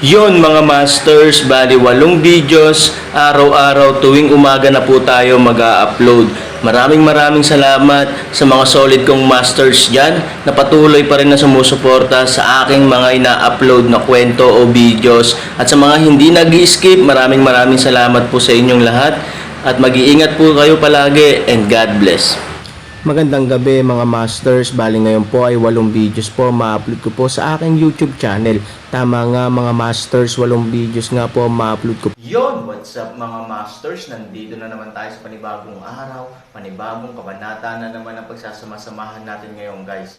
Yon mga masters, bali 8 videos, araw-araw tuwing umaga na po tayo mag-a-upload. Maraming salamat sa mga solid kong masters dyan na patuloy pa rin na sumusuporta sa aking mga ina-upload na kwento o videos. At sa mga hindi nag-skip, maraming salamat po sa inyong lahat. At mag-iingat po kayo palagi and God bless. Magandang gabi mga masters, bali ngayon po ay 8 videos po ma-upload ko po sa aking YouTube channel. Tama nga mga masters, 8 videos nga po ma-upload ko. Yon, what's up mga masters? Nandito na naman tayo sa panibagong araw, panibagong kabanata na naman ang pagsasama-samahan natin ngayon guys.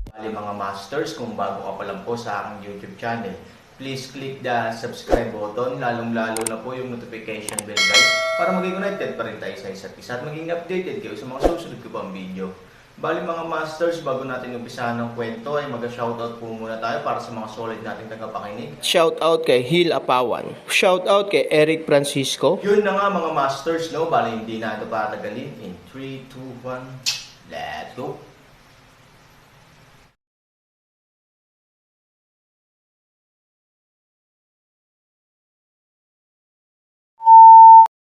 Bali mga masters, kung bago ka pa lang po sa aking YouTube channel, please click the subscribe button, lalong-lalo na po yung notification bell guys, para maging connected pa rin tayo sa isa't isa at maging updated kayo sa mga susunod ko pang video. Bali mga masters, bago natin umpisahan ng kwento ay mag-shoutout po muna tayo para sa mga solid nating tagapakinig. Shoutout kay Hil Apawan. Shoutout kay Eric Francisco. Yun na nga mga masters, no? Bali hindi na ito patagalin. In 3, 2, 1, let's go!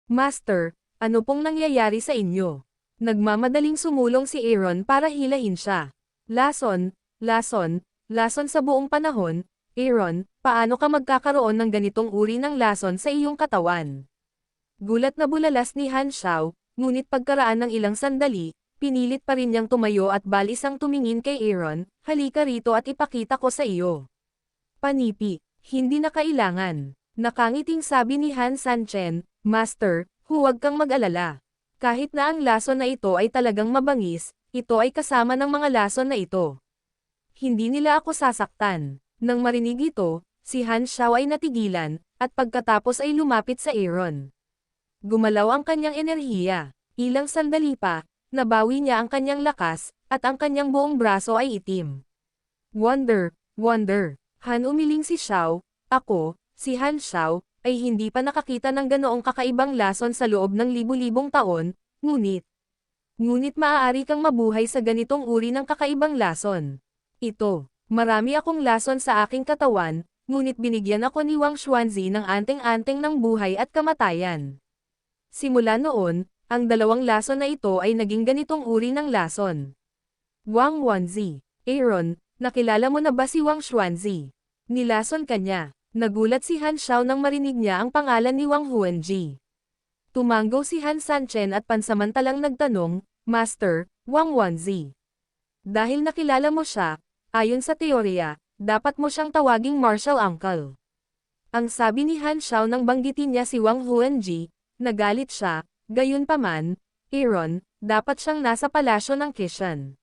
Master, ano pong nangyayari sa inyo? Nagmamadaling sumulong si Aaron para hilahin siya. Lason sa buong panahon. Aaron, paano ka magkakaroon ng ganitong uri ng lason sa iyong katawan? Gulat na bulalas ni Han Xiao, ngunit pagkaraan ng ilang sandali, pinilit pa rin niyang tumayo at balisang tumingin kay Aaron, halika rito at ipakita ko sa iyo. Panipi, hindi na kailangan. Nakangiting sabi ni Han Sanchen, Master, huwag kang mag-alala. Kahit na ang lason na ito ay talagang mabangis, ito ay kasama ng mga lason na ito. Hindi nila ako sasaktan. Nang marinig ito, si Han Xiao ay natigilan, at pagkatapos ay lumapit sa Aaron. Gumalaw ang kanyang enerhiya. Ilang sandali pa, nabawi niya ang kanyang lakas, at ang kanyang buong braso ay itim. Wonder. Han umiling si Xiao, ako, si Han Xiao, ay hindi pa nakakita ng ganoong kakaibang lason sa loob ng libu-libong taon, ngunit maaari kang mabuhay sa ganitong uri ng kakaibang lason. Ito, marami akong lason sa aking katawan, ngunit binigyan ako ni Wang Xuanzi ng anteng-anteng ng buhay at kamatayan. Simula noon, ang dalawang lason na ito ay naging ganitong uri ng lason. Wang Wanzi, Aaron, nakilala mo na ba si Wang Xuanzi? Nilason ka niya. Nagulat si Han Xiao nang marinig niya ang pangalan ni Wang Huanji. Tumanggaw si Han Sanchen at pansamantalang nagtanong, Master, Wang Wanzi. Dahil nakilala mo siya, ayon sa teorya, dapat mo siyang tawaging martial uncle. Ang sabi ni Han Xiao nang banggitin niya si Wang Huanji, nagalit siya, gayunpaman, Aaron, dapat siyang nasa palasyo ng Qishan.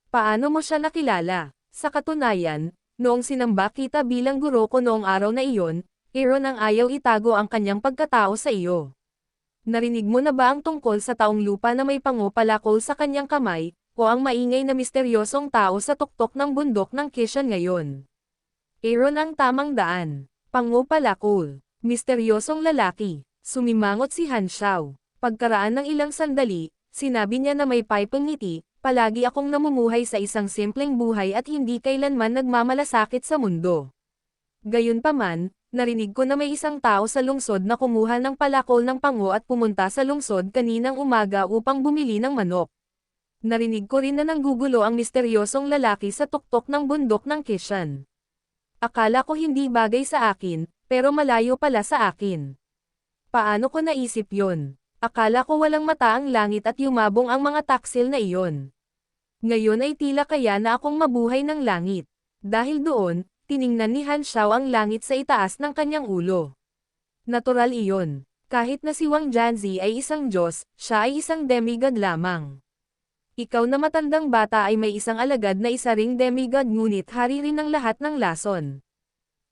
Paano mo siya nakilala? Sa katunayan, noong sinamba kita bilang guro ko noong araw na iyon, Aaron ang ayaw itago ang kanyang pagkatao sa iyo. Narinig mo na ba ang tungkol sa taong lupa na may pangopalakol sa kanyang kamay, o ang maingay na misteryosong tao sa tuktok ng bundok ng Qishan ngayon? Aaron ang tamang daan. Pangopalakol. Misteryosong lalaki. Sumimangot si Han Xiao. Pagkaraan ng ilang sandali, sinabi niya na may paipong ngiti, palagi akong namumuhay sa isang simpleng buhay at hindi kailanman nagmamalasakit sa mundo. Gayunpaman, narinig ko na may isang tao sa lungsod na kumuha ng palakol ng pango at pumunta sa lungsod kaninang umaga upang bumili ng manok. Narinig ko rin na nanggugulo ang misteryosong lalaki sa tuktok ng bundok ng Qishan. Akala ko hindi bagay sa akin, pero malayo pala sa akin. Paano ko naisip yon? Akala ko walang mata ang langit at yumabong ang mga taksil na iyon. Ngayon ay tila kaya na akong mabuhay ng langit. Dahil doon, tiningnan ni Han Xiao ang langit sa itaas ng kanyang ulo. Natural iyon. Kahit na si Wang Janzi ay isang Diyos, siya ay isang demigod lamang. Ikaw na matandang bata ay may isang alagad na isa ring demigod ngunit hari rin ng lahat ng lason.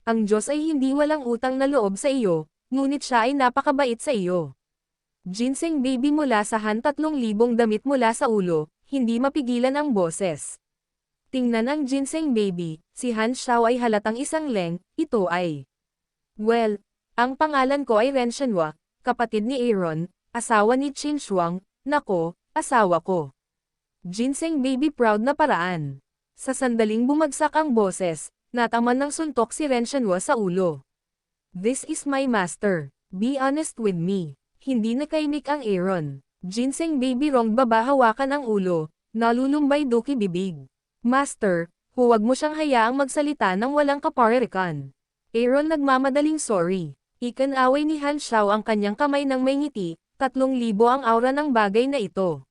Ang Diyos ay hindi walang utang na loob sa iyo, ngunit siya ay napakabait sa iyo. Ginseng baby mula sa Han 3,000 damit mula sa ulo, hindi mapigilan ang boses. Tingnan ang ginseng baby, si Han Xiao ay halatang isang leng, ito ay. Well, ang pangalan ko ay Ren Shenhua, kapatid ni Aaron, asawa ni Qin Shuang, nako, asawa ko. Ginseng baby proud na paraan. Sa sandaling bumagsak ang boses, nataman ng suntok si Ren Shanhua sa ulo. This is my master. Be honest with me. Hindi nakaimik ang Aaron. Ginseng baby wrong babahawakan ang ulo, nalulumbay duki bibig. Master, huwag mo siyang hayaang magsalita ng walang kaparerikan. Aaron nagmamadaling sorry. Ikan-away ni Han Xiao ang kanyang kamay ng may ngiti, 3,000 ang aura ng bagay na ito.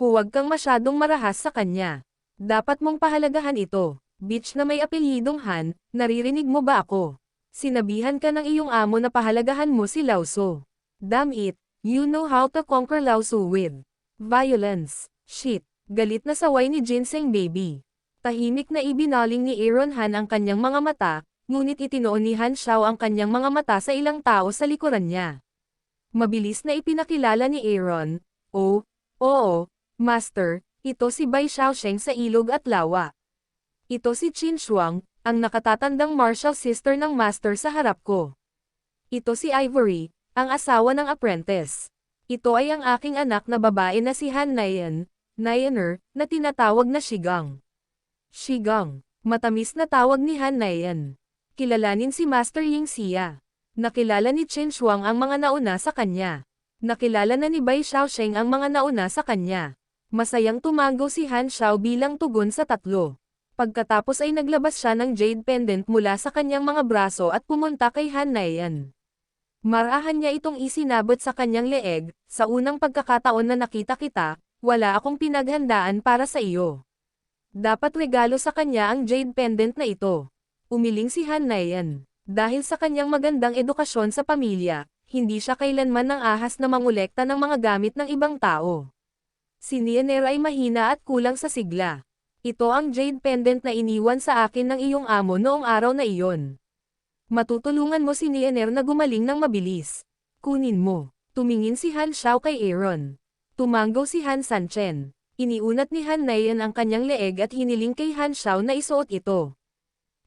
Huwag kang masyadong marahas sa kanya. Dapat mong pahalagahan ito. Bitch na may apelyidong Han, naririnig mo ba ako? Sinabihan ka ng iyong amo na pahalagahan mo si Lao Su. Damn it, you know how to conquer Lao Su with violence. Shit, galit na saway ni Ginseng baby. Tahimik na ibinaling ni Aaron Han ang kanyang mga mata, ngunit itinoon ni Han Xiao ang kanyang mga mata sa ilang tao sa likuran niya. Mabilis na ipinakilala ni Aaron, "Oh, oo, Master, ito si Bai Xiaosheng sa ilog at lawa. Ito si Qin Shuang, ang nakatatandang martial sister ng Master sa harap ko. Ito si Ivory, ang asawa ng apprentice. Ito ay ang aking anak na babae na si Han Nayaner, na tinatawag na Shigang." Shigang, matamis na tawag ni Han Nayan. Kilalanin si Master Ying Xia. Nakilala ni Qin Shuang ang mga nauna sa kanya. Nakilala na ni Bai Xiaosheng ang mga nauna sa kanya. Masayang tumango si Han Xiao bilang tugon sa tatlo. Pagkatapos ay naglabas siya ng jade pendant mula sa kanyang mga braso at pumunta kay Han Nayan. Marahan niya itong isinabot sa kanyang leeg, "Sa unang pagkakataon na nakita kita, wala akong pinaghandaan para sa iyo. Dapat regalo sa kanya ang jade pendant na ito." Umiling si Han Nayan. Dahil sa kanyang magandang edukasyon sa pamilya, hindi siya kailanman ng ahas na mangolekta ng mga gamit ng ibang tao. Si Nianer ay mahina at kulang sa sigla. Ito ang jade pendant na iniwan sa akin ng iyong amo noong araw na iyon. Matutulungan mo si Nianer na gumaling ng mabilis. Kunin mo. Tumingin si Han Xiao kay Aaron. Tumango si Han Sanchen. Iniunat ni Han Nayan ang kanyang leeg at hiniling kay Han Xiao na isuot ito.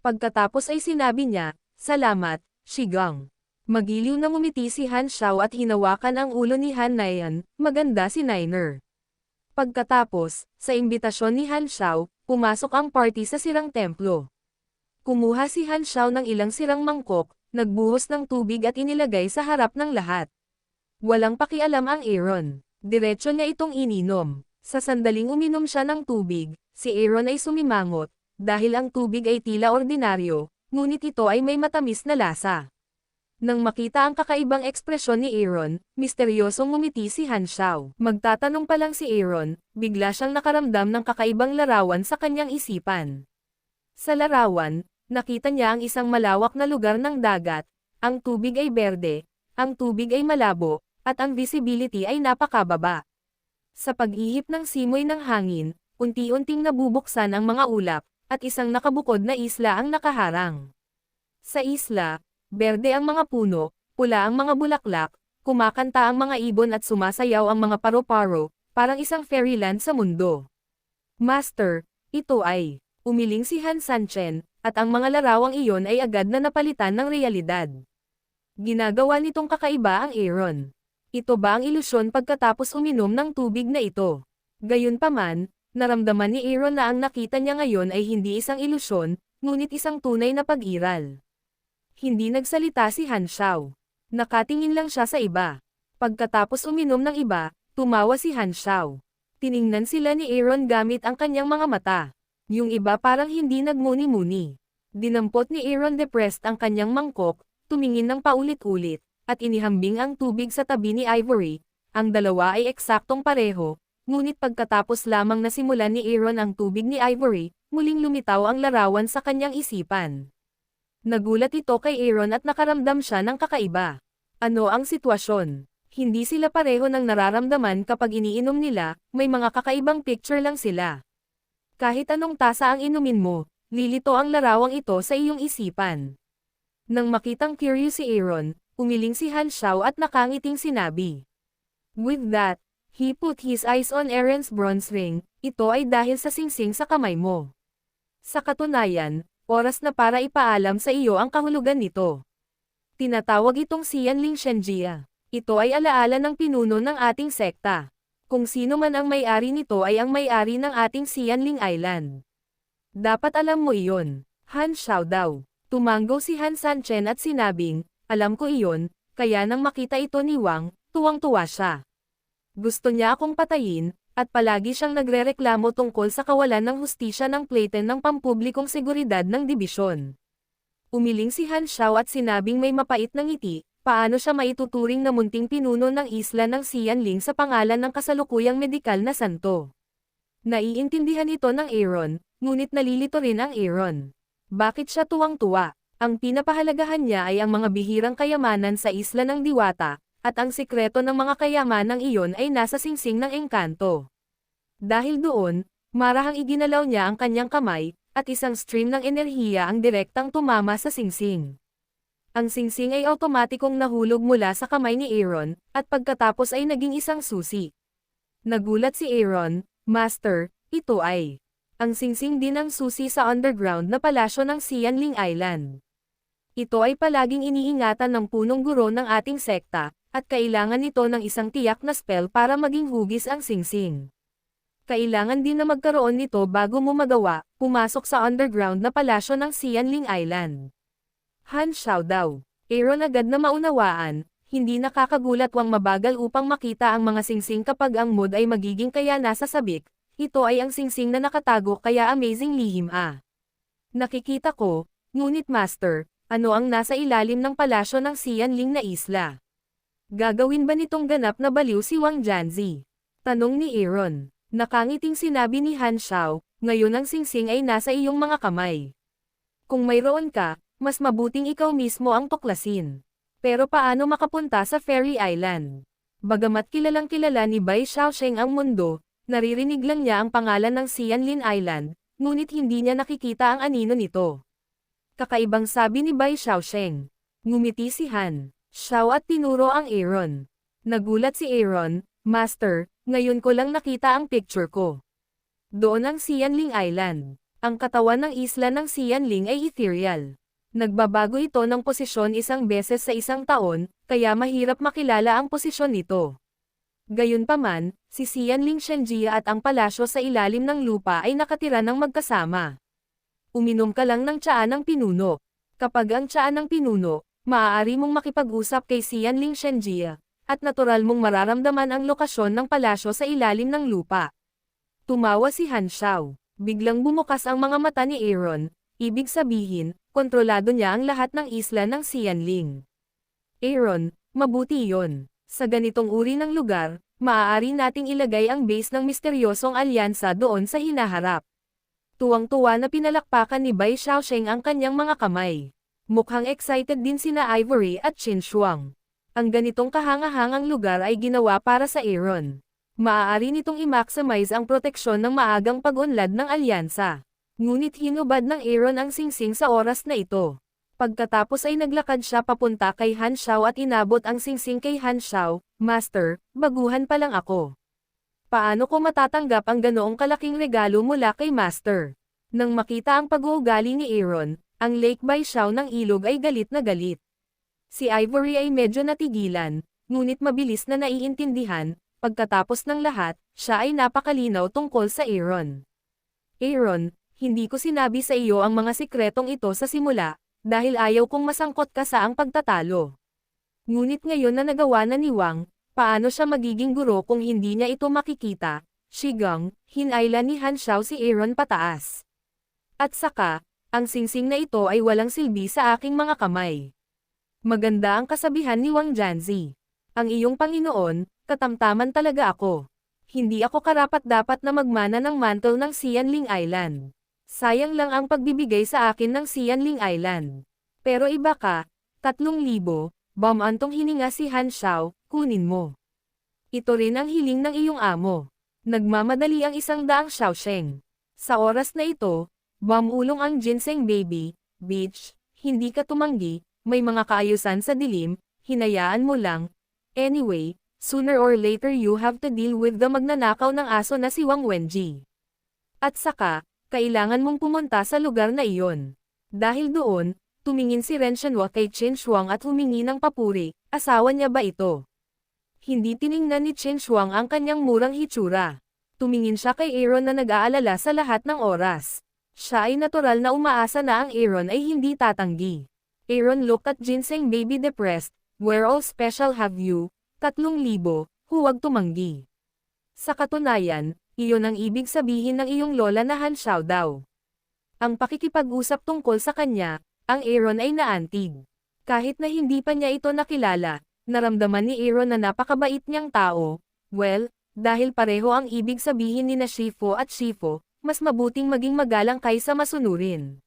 Pagkatapos ay sinabi niya, "Salamat, Shigang." Magiliw na ngumiti si Han Xiao at hinawakan ang ulo ni Han Nayan, "Maganda si Niner." Pagkatapos, sa imbitasyon ni Han Xiao, pumasok ang party sa sirang templo. Kumuha si Han Xiao ng ilang sirang mangkok, nagbuhos ng tubig at inilagay sa harap ng lahat. Walang pakialam ang Aaron. Diretso niya itong ininom. Sa sandaling uminom siya ng tubig, si Aaron ay sumimangot, dahil ang tubig ay tila ordinaryo, ngunit ito ay may matamis na lasa. Nang makita ang kakaibang ekspresyon ni Aaron, misteryosong ngumiti si Han Xiao. Magtatanong pa lang si Aaron, bigla siyang nakaramdam ng kakaibang larawan sa kanyang isipan. Sa larawan, nakita niya ang isang malawak na lugar ng dagat, ang tubig ay berde, ang tubig ay malabo, at ang visibility ay napakababa. Sa pag-ihip ng simoy ng hangin, unti-unting nabubuksan ang mga ulap, at isang nakabukod na isla ang nakaharang. Sa isla, berde ang mga puno, pula ang mga bulaklak, kumakanta ang mga ibon at sumasayaw ang mga paro-paro, parang isang fairyland sa mundo. "Master, ito ay," umiling si Han Sanchen, at ang mga larawang iyon ay agad na napalitan ng realidad. Ginagawa nitong kakaiba ang Aaron. Ito ba ang ilusyon pagkatapos uminom ng tubig na ito? Gayunpaman, naramdaman ni Aaron na ang nakita niya ngayon ay hindi isang ilusyon, ngunit isang tunay na pag-iral. Hindi nagsalita si Han Xiao. Nakatingin lang siya sa iba. Pagkatapos uminom ng iba, tumawa si Han Xiao. Tiningnan sila ni Aaron gamit ang kanyang mga mata. Yung iba parang hindi nagmuni-muni. Dinampot ni Aaron depressed ang kanyang mangkok, tumingin ng paulit-ulit, at inihambing ang tubig sa tabi ni Ivory. Ang dalawa ay eksaktong pareho, ngunit pagkatapos lamang nasimulan ni Aaron ang tubig ni Ivory, muling lumitaw ang larawan sa kanyang isipan. Nagulat ito kay Aaron at nakaramdam siya ng kakaiba. Ano ang sitwasyon? Hindi sila pareho ng nararamdaman kapag iniinom nila, may mga kakaibang picture lang sila. Kahit anong tasa ang inumin mo, lilito ang larawang ito sa iyong isipan. Nang makitang curious si Aaron, umiling si Han Xiao at nakangiting sinabi. With that, he put his eyes on Aaron's bronze ring, ito ay dahil sa singsing sa kamay mo. Sa katunayan, oras na para ipaalam sa iyo ang kahulugan nito. Tinatawag itong Xianling Shenjia. Ito ay alaala ng pinuno ng ating sekta. Kung sino man ang may-ari nito ay ang may-ari ng ating Xianling Island. Dapat alam mo iyon. Han Xiao daw. Tumanggo si Han Sanchen at sinabing, alam ko iyon, kaya nang makita ito ni Wang, tuwang-tuwa siya. Gusto niya akong patayin, at palagi siyang nagrereklamo tungkol sa kawalan ng hustisya ng Platen ng pampublikong seguridad ng dibisyon. Umiling si Han Xiao at sinabing may mapait na ngiti, paano siya maituturing na munting pinuno ng isla ng Xianling sa pangalan ng kasalukuyang medikal na santo. Naiintindihan ito ng Aaron, ngunit nalilito rin ang Aaron. Bakit siya tuwang-tuwa? Ang pinapahalagahan niya ay ang mga bihirang kayamanan sa isla ng Diwata, at ang sikreto ng mga kayamanang iyon ay nasa singsing ng engkanto. Dahil doon, marahang iginalaw niya ang kanyang kamay, at isang stream ng enerhiya ang direktang tumama sa singsing. Ang singsing ay automatikong nahulog mula sa kamay ni Aaron, at pagkatapos ay naging isang susi. Nagulat si Aaron, Master, ito ay. Ang singsing din ang susi sa underground na palasyo ng Xianling Island. Ito ay palaging iniingatan ng punong guro ng ating sekta, at kailangan nito ng isang tiyak na spell para maging hugis ang singsing. Kailangan din na magkaroon nito bago mo magawa, pumasok sa underground na palasyo ng Xianling Island. Han Xiao daw. Aaron agad na maunawaan, hindi nakakagulat wang mabagal upang makita ang mga singsing kapag ang mood ay magiging kaya nasa sabik, ito ay ang singsing na nakatago kaya amazing lihim ah. Nakikita ko, ngunit Master, ano ang nasa ilalim ng palasyo ng Xianling na isla? Gagawin ba nitong ganap na baliw si Wang Janzi? Tanong ni Aaron. Nakangiting sinabi ni Han Xiao, ngayon ang singsing ay nasa iyong mga kamay. Kung mayroon ka, mas mabuting ikaw mismo ang tuklasin. Pero paano makapunta sa Fairy Island? Bagamat kilalang kilala ni Bai Xiaosheng ang mundo, naririnig lang niya ang pangalan ng Xianling Island, ngunit hindi niya nakikita ang anino nito. Kakaibang sabi ni Bai Xiaosheng. Ngumiti si Han Xiao at tinuro ang Aaron. Nagulat si Aaron, Master, ngayon ko lang nakita ang picture ko. Doon ang Xianling Island. Ang katawan ng isla ng Xianling ay ethereal. Nagbabago ito ng posisyon isang beses sa isang taon, kaya mahirap makilala ang posisyon nito. Gayunpaman, si Xianling Shenjia at ang palasyo sa ilalim ng lupa ay nakatira ng magkasama. Uminom ka lang ng tsaa ng pinuno. Kapag ang tsaa ng pinuno, maaari mong makipag-usap kay Xianling Shenjia, at natural mong mararamdaman ang lokasyon ng palasyo sa ilalim ng lupa. Tumawa si Han Xiao. Biglang bumukas ang mga mata ni Aaron, ibig sabihin, kontrolado niya ang lahat ng isla ng Xianling. Aaron, mabuti iyon. Sa ganitong uri ng lugar, maaari nating ilagay ang base ng misteryosong alyansa doon sa hinaharap. Tuwang-tuwa na pinalakpakan ni Bai Xiaosheng ang kanyang mga kamay. Mukhang excited din sina Ivory at Qin Shuang. Ang ganitong kahangahangang lugar ay ginawa para sa Aaron. Maaari nitong i-maximize ang proteksyon ng maagang pag-unlad ng alyansa. Ngunit hinubad ng Aaron ang singsing sa oras na ito. Pagkatapos ay naglakad siya papunta kay Han Xiao at inabot ang singsing kay Han Xiao, Master, baguhan pa lang ako. Paano ko matatanggap ang ganoong kalaking regalo mula kay Master? Nang makita ang pag-uugali ni Aaron, ang Lake Bai Xiao ng ilog ay galit na galit. Si Ivory ay medyo natigilan, ngunit mabilis na naiintindihan, pagkatapos ng lahat, siya ay napakalinaw tungkol sa Aaron. Aaron, hindi ko sinabi sa iyo ang mga sikretong ito sa simula, dahil ayaw kong masangkot ka sa ang pagtatalo. Ngunit ngayon na nagawa na ni Wang, paano siya magiging guro kung hindi niya ito makikita? Shigang, hinayla ni Han Xiao si Aaron pataas. At saka, ang singsing na ito ay walang silbi sa aking mga kamay. Maganda ang kasabihan ni Wang Janzi. Ang iyong Panginoon, katamtaman talaga ako. Hindi ako karapat-dapat na magmana ng mantle ng Xianling Island. Sayang lang ang pagbibigay sa akin ng Xianling Island. Pero iba ka, 3,000, bamantong hininga si Han Xiao, kunin mo. Ito rin ang hiling ng iyong amo. Nagmamadali ang 100 Xiaosheng. Sa oras na ito, bamulong ang ginseng baby, bitch, hindi ka tumanggi, may mga kaayusan sa dilim, hinayaan mo lang. Anyway, sooner or later you have to deal with the magnanakaw ng aso na si Wang Wenji. At saka, kailangan mong pumunta sa lugar na iyon. Dahil doon, tumingin si Ren Shenhua kay Qin Shuang at humingi ng papuri, asawa niya ba ito? Hindi tiningnan ni Chen Shuang ang kanyang murang hitsura. Tumingin siya kay Aaron na nag-aalala sa lahat ng oras. Siya ay natural na umaasa na ang Aaron ay hindi tatanggi. Aaron looked at Ginseng baby depressed, where all special have you, 3,000, huwag tumanggi. Sa katunayan, iyon ang ibig sabihin ng iyong lola na Han Xiao daw. Ang pakikipag-usap tungkol sa kanya, ang Aaron ay naantig. Kahit na hindi pa niya ito nakilala, naramdaman ni Aaron na napakabait niyang tao. Well, dahil pareho ang ibig sabihin ni na Shifu at Shifu, mas mabuting maging magalang kaysa masunurin.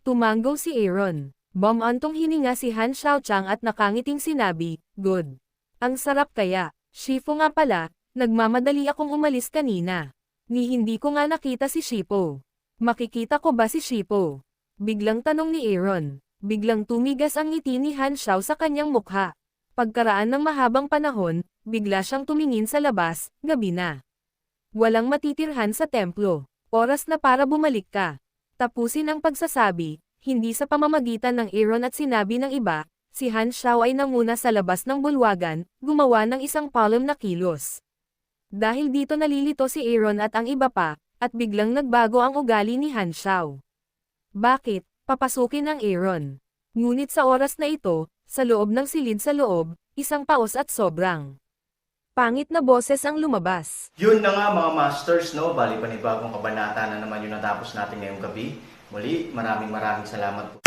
Tumango si Aaron. Bumantong hininga si Han Xiaochang at nakangiting sinabi, "Good. Ang sarap kaya, Shifu nga pala, nagmamadali akong umalis kanina. Ni hindi ko nga nakita si Shifu. Makikita ko ba si Shifu?" Biglang tanong ni Aaron. Biglang tumigas ang ngiti ni Han Xiao sa kanyang mukha. Pagkaraan ng mahabang panahon, bigla siyang tumingin sa labas, gabi na. Walang matitirhan sa templo. Oras na para bumalik ka. Tapusin ang pagsasabi, hindi sa pamamagitan ng Aaron at sinabi ng iba, si Han Xiao ay nanguna sa labas ng bulwagan, gumawa ng isang palm na kilos. Dahil dito nalilito si Aaron at ang iba pa, at biglang nagbago ang ugali ni Han Xiao. Bakit? Papasukin ang Aaron. Ngunit sa oras na ito, sa loob ng silid sa loob, isang paos at sobrang pangit na boses ang lumabas. Yun na nga mga masters, no? Bali panibagong kabanata na naman yung natapos natin ngayong gabi. Muli, maraming salamat po.